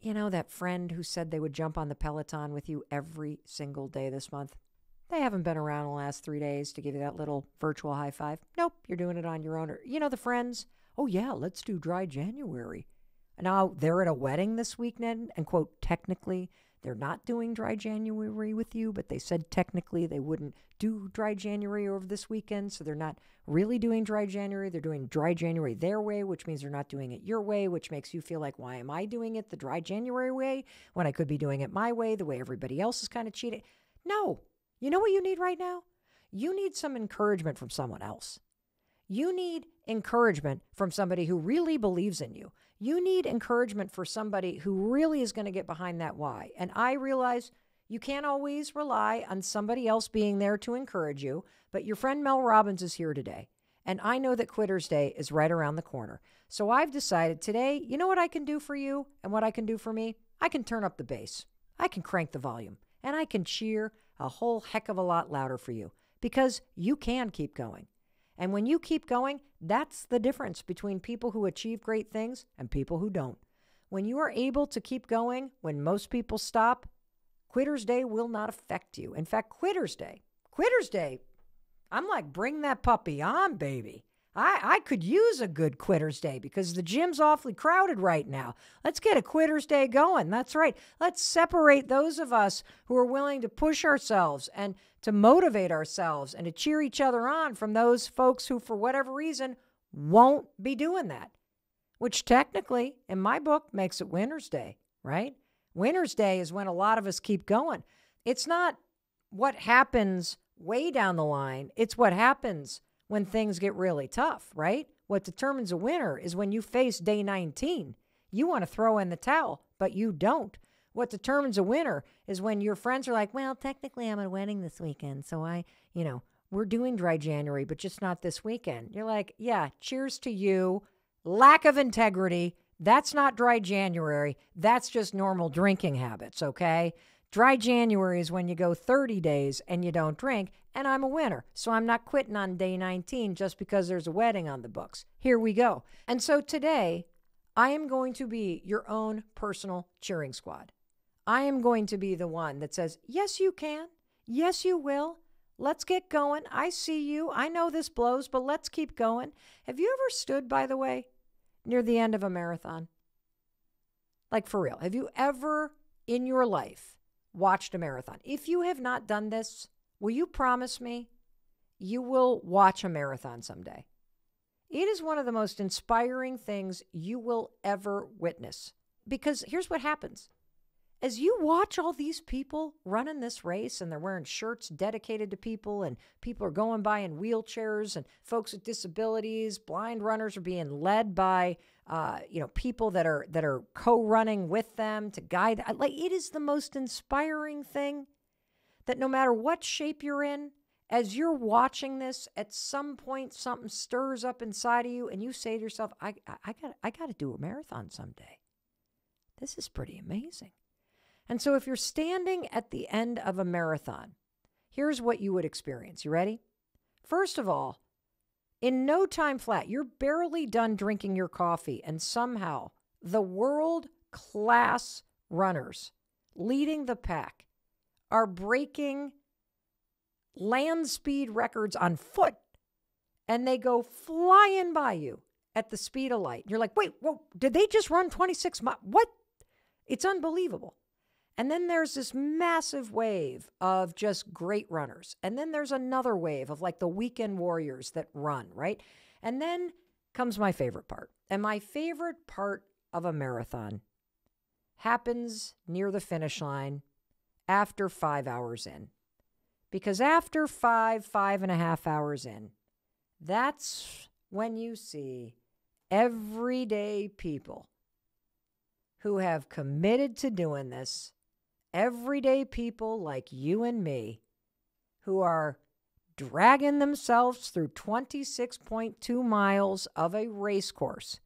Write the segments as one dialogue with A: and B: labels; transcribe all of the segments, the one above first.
A: You know, that friend who said they would jump on the Peloton with you every single day this month? They haven't been around the last 3 days to give you that little virtual high five. Nope, you're doing it on your own. Or, you know, the friends, oh, yeah, let's do dry January. Now, they're at a wedding this weekend, and, quote, technically, they're not doing dry January with you, but they said technically they wouldn't do dry January over this weekend, so they're not really doing dry January. They're doing dry January their way, which means they're not doing it your way, which makes you feel like, why am I doing it the dry January way when I could be doing it my way, the way everybody else is kind of cheating? No. You know what you need right now? You need some encouragement from someone else. You need encouragement from somebody who really believes in you. You need encouragement for somebody who really is going to get behind that why. And I realize you can't always rely on somebody else being there to encourage you, but your friend Mel Robbins is here today. And I know that Quitter's Day is right around the corner. So I've decided today, you know what I can do for you and what I can do for me? I can turn up the bass. I can crank the volume. And I can cheer a whole heck of a lot louder for you because you can keep going. And when you keep going, that's the difference between people who achieve great things and people who don't. When you are able to keep going when most people stop, Quitter's Day will not affect you. In fact, Quitter's Day, I'm like, bring that puppy on, baby. I could use a good Quitter's Day because the gym's awfully crowded right now. Let's get a Quitter's Day going. That's right. Let's separate those of us who are willing to push ourselves and to motivate ourselves and to cheer each other on from those folks who, for whatever reason, won't be doing that, which technically, in my book, makes it Winter's Day, right? Winter's Day is when a lot of us keep going. It's not what happens way down the line. It's what happens when things get really tough, right? What determines a winner is when you face day 19. You want to throw in the towel, but you don't. What determines a winner is when your friends are like, well, technically I'm at a wedding this weekend, so we're doing dry January, but just not this weekend. You're like, yeah, cheers to you. Lack of integrity. That's not dry January. That's just normal drinking habits, okay? Dry January is when you go 30 days and you don't drink, and I'm a winner. So I'm not quitting on day 19 just because there's a wedding on the books. Here we go. And so today, I am going to be your own personal cheering squad. I am going to be the one that says, yes, you can. Yes, you will. Let's get going. I see you. I know this blows, but let's keep going. Have you ever stood, by the way, near the end of a marathon? Like, for real. Have you ever in your life watched a marathon? If you have not done this, will you promise me you will watch a marathon someday? It is one of the most inspiring things you will ever witness. Because here's what happens. As you watch all these people running this race and they're wearing shirts dedicated to people and people are going by in wheelchairs and folks with disabilities, blind runners are being led by people that are co-running with them to guide. Like, it is the most inspiring thing that no matter what shape you're in, as you're watching this, at some point something stirs up inside of you and you say to yourself, I got to do a marathon someday. This is pretty amazing. And so if you're standing at the end of a marathon, here's what you would experience. You ready? First of all, in no time flat, you're barely done drinking your coffee, and somehow the world-class runners leading the pack are breaking land speed records on foot, and they go flying by you at the speed of light. You're like, wait, whoa, did they just run 26 miles? What? It's unbelievable. And then there's this massive wave of just great runners. And then there's another wave of like the weekend warriors that run, right? And then comes my favorite part. And my favorite part of a marathon happens near the finish line after 5 hours in. Because after 5.5 hours in, that's when you see everyday people who have committed to doing this. Everyday people like you and me who are dragging themselves through 26.2 miles of a race course,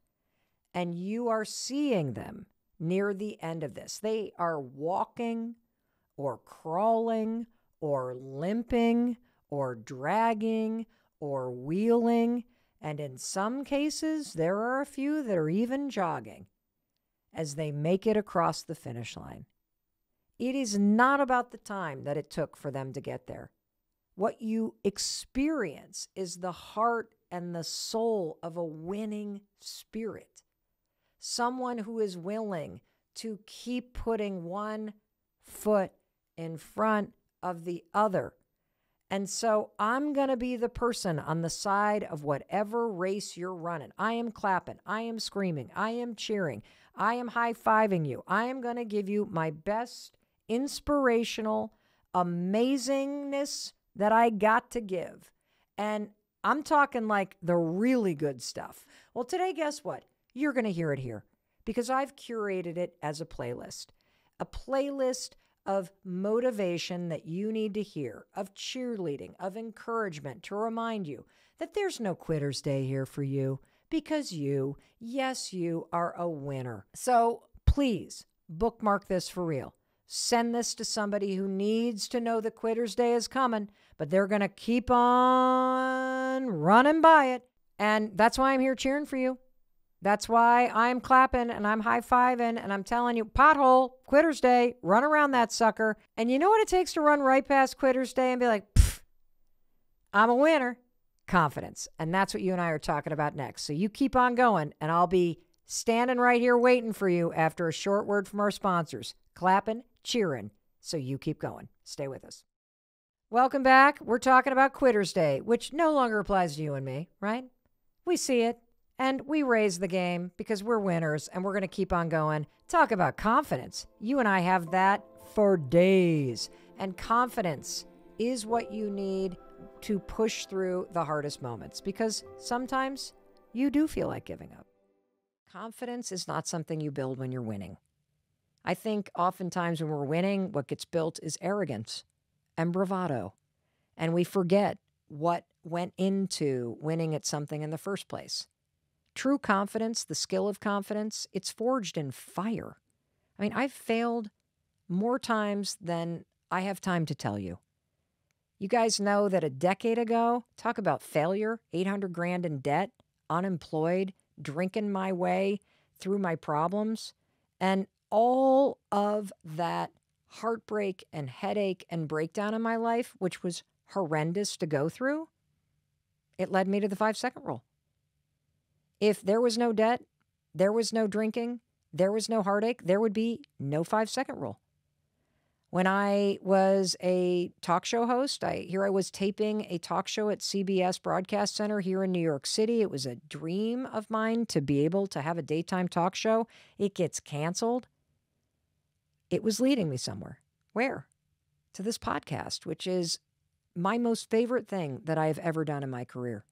A: and you are seeing them near the end of this. They are walking or crawling or limping or dragging or wheeling, and in some cases, there are a few that are even jogging. as they make it across the finish line. It is not about the time that it took for them to get there. What you experience is the heart and the soul of a winning spirit. Someone who is willing to keep putting one foot in front of the other. And so I'm going to be the person on the side of whatever race you're running. I am clapping. I am screaming. I am cheering. I am high-fiving you. I am going to give you my best inspirational amazingness that I got to give. And I'm talking like the really good stuff. Well, today, guess what? You're going to hear it here because I've curated it as a playlist of motivation that you need to hear, of cheerleading, of encouragement to remind you that there's no quitter's day here for you because you, yes, you are a winner. So please bookmark this for real. Send this to somebody who needs to know that quitter's day is coming, but they're going to keep on running by it. And that's why I'm here cheering for you. That's why I'm clapping and I'm high-fiving and I'm telling you, pothole, quitter's day, run around that sucker. And you know what it takes to run right past quitter's day and be like, I'm a winner? Confidence. And that's what you and I are talking about next. So you keep on going and I'll be standing right here waiting for you after a short word from our sponsors. Clapping, cheering. So you keep going. Stay with us. Welcome back. We're talking about quitter's day, which no longer applies to you and me, right? We see it. And we raise the game because we're winners and we're going to keep on going. Talk about confidence. You and I have that for days. And confidence is what you need to push through the hardest moments because sometimes you do feel like giving up. Confidence is not something you build when you're winning. I think oftentimes when we're winning, what gets built is arrogance and bravado. And we forget what went into winning at something in the first place. True confidence, the skill of confidence, it's forged in fire. I mean, I've failed more times than I have time to tell you. You guys know that a decade ago, talk about failure, 800 grand in debt, unemployed, drinking my way through my problems, and all of that heartbreak and headache and breakdown in my life, which was horrendous to go through, it led me to the 5-second rule. If there was no debt, there was no drinking, there was no heartache, there would be no 5-second rule. When I was a talk show host, I was taping a talk show at CBS Broadcast Center here in New York City. It was a dream of mine to be able to have a daytime talk show. It gets canceled. It was leading me somewhere. Where? To this podcast, which is my most favorite thing that I have ever done in my career.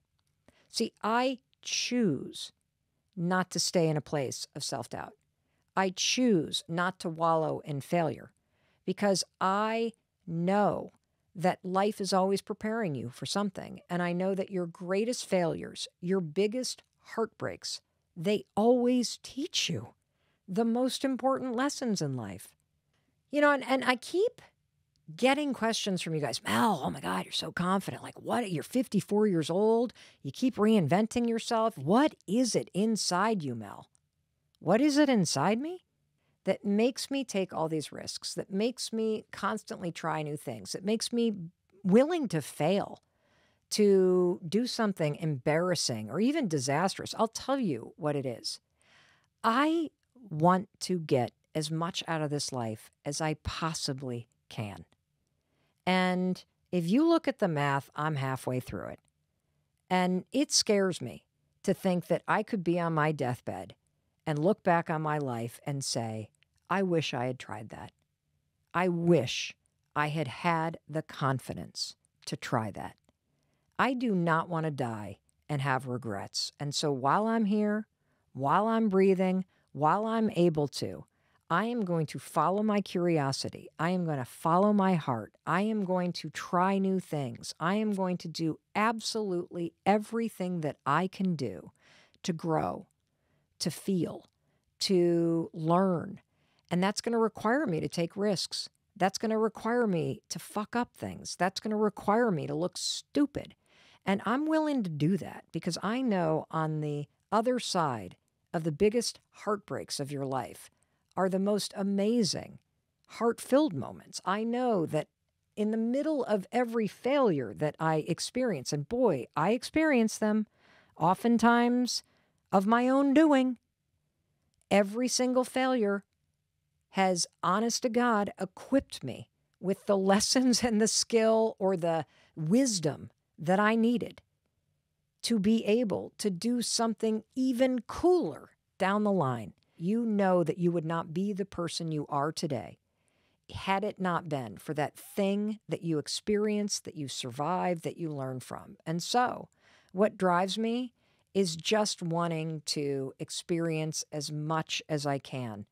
A: See, I choose not to stay in a place of self-doubt. I choose not to wallow in failure because I know that life is always preparing you for something. And I know that your greatest failures, your biggest heartbreaks, they always teach you the most important lessons in life. You know, and I keep getting questions from you guys. Mel, oh my God, you're so confident. Like, what? You're 54 years old. You keep reinventing yourself. What is it inside you, Mel? What is it inside me that makes me take all these risks, that makes me constantly try new things, that makes me willing to fail, to do something embarrassing or even disastrous? I'll tell you what it is. I want to get as much out of this life as I possibly can. And if you look at the math, I'm halfway through it. And it scares me to think that I could be on my deathbed and look back on my life and say, I wish I had tried that. I wish I had had the confidence to try that. I do not want to die and have regrets. And so while I'm here, while I'm breathing, while I'm able to, I am going to follow my curiosity. I am going to follow my heart. I am going to try new things. I am going to do absolutely everything that I can do to grow, to feel, to learn. And that's going to require me to take risks. That's going to require me to fuck up things. That's going to require me to look stupid. And I'm willing to do that because I know on the other side of the biggest heartbreaks of your life, are the most amazing, heart-filled moments. I know that in the middle of every failure that I experience, and boy, I experience them oftentimes of my own doing, every single failure has, honest to God, equipped me with the lessons and the skill or the wisdom that I needed to be able to do something even cooler down the line. You know that you would not be the person you are today had it not been for that thing that you experienced, that you survived, that you learned from. And so what drives me is just wanting to experience as much as I can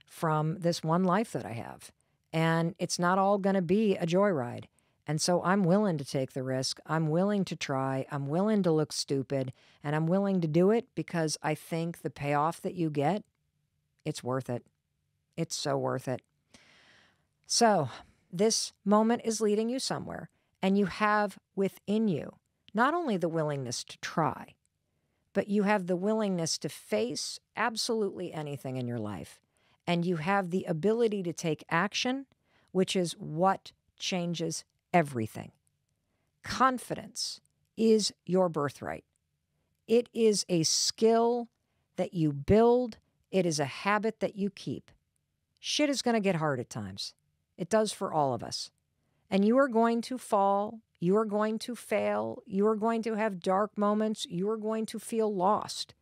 A: from this one life that I have. And it's not all going to be a joyride. And so I'm willing to take the risk. I'm willing to try. I'm willing to look stupid. And I'm willing to do it because I think the payoff that you get, it's worth it. It's so worth it. So this moment is leading you somewhere, and you have within you not only the willingness to try, but you have the willingness to face absolutely anything in your life. And you have the ability to take action, which is what changes everything. Confidence is your birthright. It is a skill that you build. It is a habit that you keep. Shit is going to get hard at times. It does for all of us. And you are going to fall. You are going to fail. You are going to have dark moments. You are going to feel lost.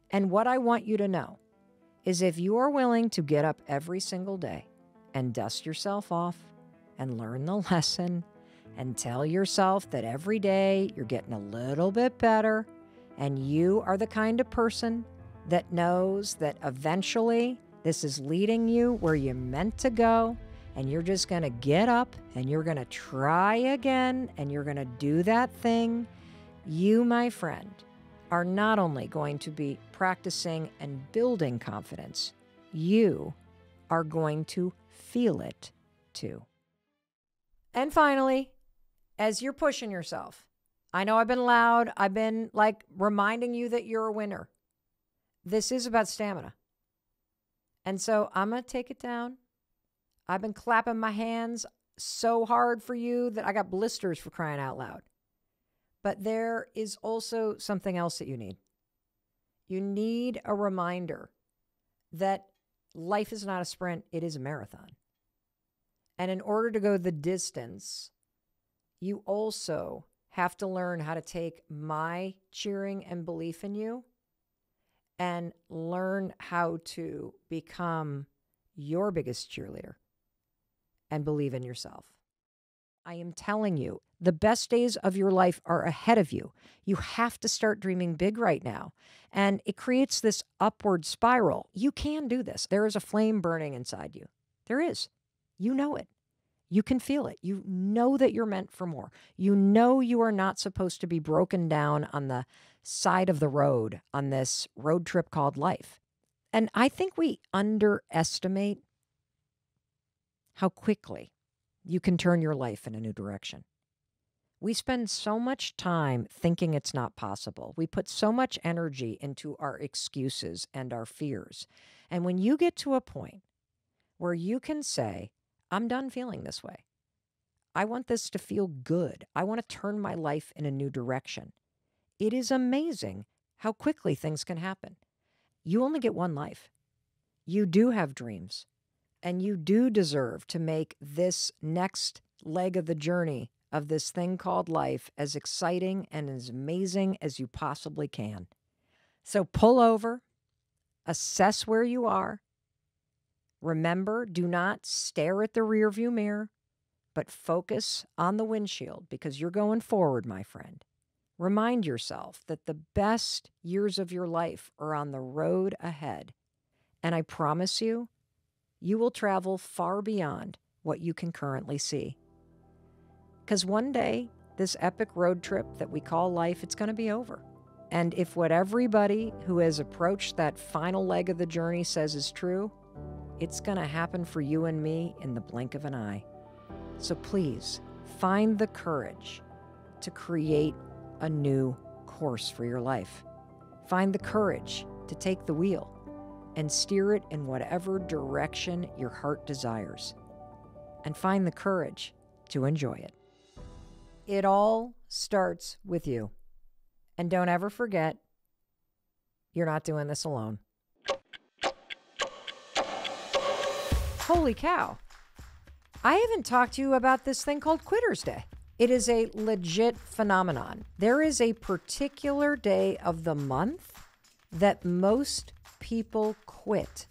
A: And what I want you to know is if you are willing to get up every single day and dust yourself off and learn the lesson and tell yourself that every day you're getting a little bit better and you are the kind of person that knows that eventually this is leading you where you're meant to go, and you're just going to get up and you're going to try again and you're going to do that thing, you, my friend, are not only going to be practicing and building confidence, you are going to feel it too. And finally, as you're pushing yourself, I know I've been loud. I've been like reminding you that you're a winner. This is about stamina. And so I'm going to take it down. I've been clapping my hands so hard for you that I got blisters for crying out loud. But there is also something else that you need. You need a reminder that life is not a sprint, it is a marathon. And in order to go the distance, you also have to learn how to take my cheering and belief in you and learn how to become your biggest cheerleader and believe in yourself. I am telling you, the best days of your life are ahead of you. You have to start dreaming big right now. And it creates this upward spiral. You can do this. There is a flame burning inside you. There is. You know it. You can feel it. You know that you're meant for more. You know you are not supposed to be broken down on the side of the road on this road trip called life. And I think we underestimate how quickly you can turn your life in a new direction. We spend so much time thinking it's not possible. We put so much energy into our excuses and our fears. And when you get to a point where you can say, I'm done feeling this way. I want this to feel good. I want to turn my life in a new direction. It is amazing how quickly things can happen. You only get one life. You do have dreams. And you do deserve to make this next leg of the journey of this thing called life as exciting and as amazing as you possibly can. So pull over, assess where you are. Remember, do not stare at the rearview mirror, but focus on the windshield because you're going forward, my friend. Remind yourself that the best years of your life are on the road ahead. And I promise you, you will travel far beyond what you can currently see. Because one day, this epic road trip that we call life, it's going to be over. And if what everybody who has approached that final leg of the journey says is true, it's going to happen for you and me in the blink of an eye. So please, find the courage to create a new course for your life. Find the courage to take the wheel and steer it in whatever direction your heart desires. And find the courage to enjoy it. It all starts with you. And don't ever forget, you're not doing this alone. Holy cow. I haven't talked to you about this thing called Quitter's Day. It is a legit phenomenon. There is a particular day of the month that most people quit